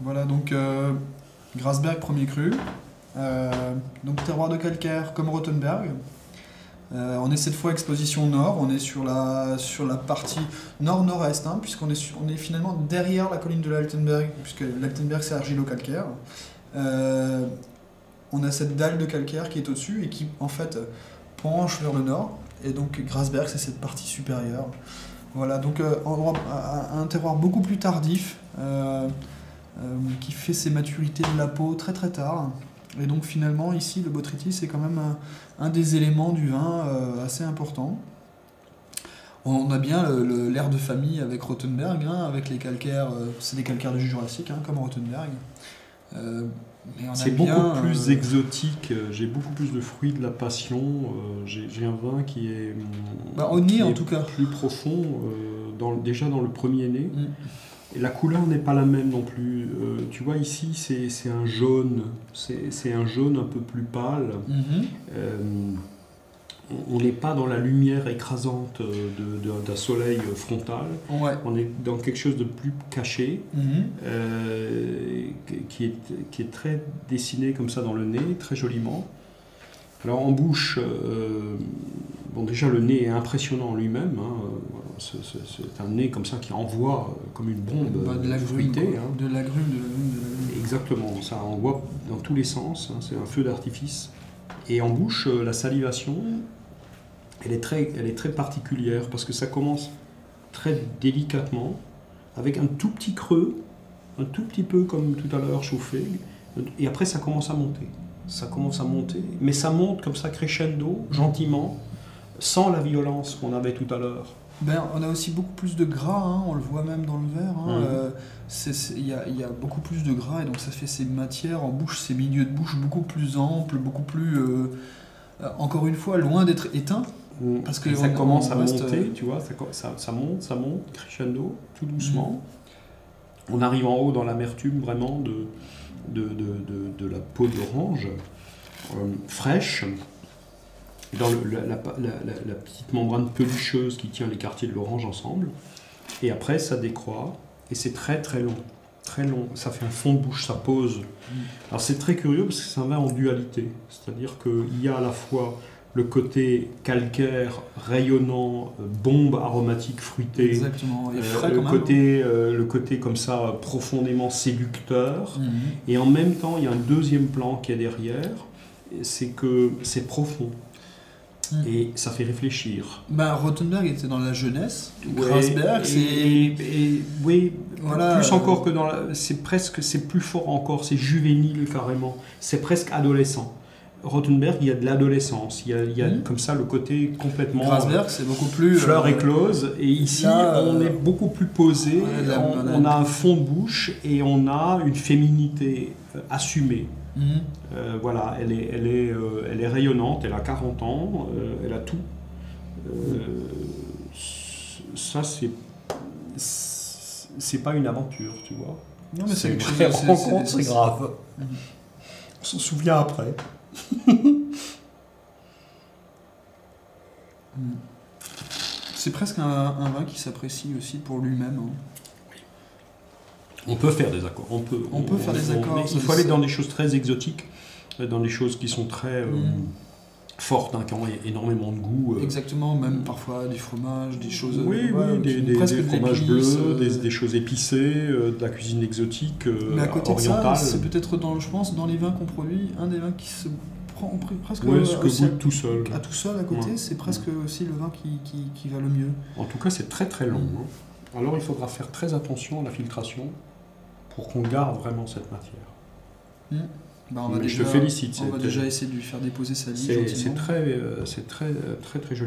Voilà, donc Grasberg, premier cru. Donc terroir de calcaire comme Rothenberg. On est cette fois exposition nord, on est sur la partie nord-nord-est, hein, puisqu'on est, on est finalement derrière la colline de l'Altenberg, puisque l'Altenberg c'est argilo-calcaire. On a cette dalle de calcaire qui est au-dessus et qui en fait penche vers le nord, et donc Grasberg c'est cette partie supérieure. Voilà, donc un terroir beaucoup plus tardif, qui fait ses maturités de la peau très très tard. Et donc finalement ici le botrytis c'est quand même un des éléments du vin assez important. On a bien l'air de famille avec Rothenberg, hein, avec les calcaires, c'est des calcaires du Jurassique, hein, comme Rothenberg. C'est beaucoup plus exotique, j'ai beaucoup plus de fruits de la passion, j'ai un vin qui est, au nez en tout cas plus profond, déjà dans le premier nez. Et la couleur n'est pas la même non plus. Tu vois ici c'est un jaune, c'est un jaune un peu plus pâle. On n'est pas dans la lumière écrasante d'un soleil frontal. Ouais. On est dans quelque chose de plus caché, qui est très dessiné comme ça dans le nez, très joliment. Alors en bouche, bon déjà le nez est impressionnant en lui-même, hein, c'est un nez comme ça qui envoie comme une bombe de l'agrume, hein. de l'agrume. Exactement, ça envoie dans tous les sens, hein, c'est un feu d'artifice. Et en bouche, la salivation, elle est très particulière parce que ça commence très délicatement, avec un tout petit creux, un tout petit peu comme tout à l'heure chauffé, et après ça commence à monter. Ça commence à monter, mais ça monte comme ça crescendo, gentiment, sans la violence qu'on avait tout à l'heure. On a aussi beaucoup plus de gras, hein, on le voit même dans le verre. Hein, y a beaucoup plus de gras, et donc ça fait ces matières en bouche, ces milieux de bouche beaucoup plus amples, beaucoup plus, encore une fois, loin d'être éteints. Parce que ça commence à monter, tu vois, ça monte, crescendo, tout doucement. On arrive en haut dans l'amertume vraiment de la peau d'orange, fraîche, dans la petite membrane pelucheuse qui tient les quartiers de l'orange ensemble. Et après, ça décroît, et c'est très très long. Très long, ça fait un fond de bouche, ça pose. Alors c'est très curieux parce que c'est un vin en dualité, c'est-à-dire qu'il y a à la fois le côté calcaire, rayonnant, bombe aromatique fruitée. Exactement. Et frais le côté comme ça profondément séducteur. Et en même temps, il y a un deuxième plan qui est derrière, c'est que c'est profond. Et ça fait réfléchir. Rothenberg était dans la jeunesse. Grasberg, oui, voilà, plus encore que dans la... C'est plus fort encore, c'est juvénile carrément. C'est presque adolescent. Rothenberg, il y a de l'adolescence, il y a comme ça le côté complètement... Grasberg, c'est beaucoup plus... fleur éclose, et ici, là, on est beaucoup plus posé, on a un fond de bouche, et on a une féminité assumée. Voilà, elle est rayonnante, elle a 40 ans, elle a tout. Ça, c'est pas une aventure, tu vois. Non, mais c'est une vraie rencontre, c'est grave. On s'en souvient après. C'est presque un vin qui s'apprécie aussi pour lui-même. Hein. On peut faire des accords. On peut faire des accords. Il faut aller dans des choses très exotiques, dans des choses qui sont très fortes, hein, qui ont énormément de goût. Exactement, même parfois du fromage, des choses... des fromages bleus, des choses épicées, de la cuisine exotique, mais à côté orientale. de ça, c'est peut-être, je pense, dans les vins qu'on produit, un des vins qui se prend presque... ce que goûte tout seul. À tout seul, à côté, c'est presque aussi le vin qui va le mieux. En tout cas, c'est très très long. Hein. Alors, il faudra faire très attention à la filtration pour qu'on garde vraiment cette matière. Je te félicite. On va déjà essayer de lui faire déposer sa lie. C'est très joli.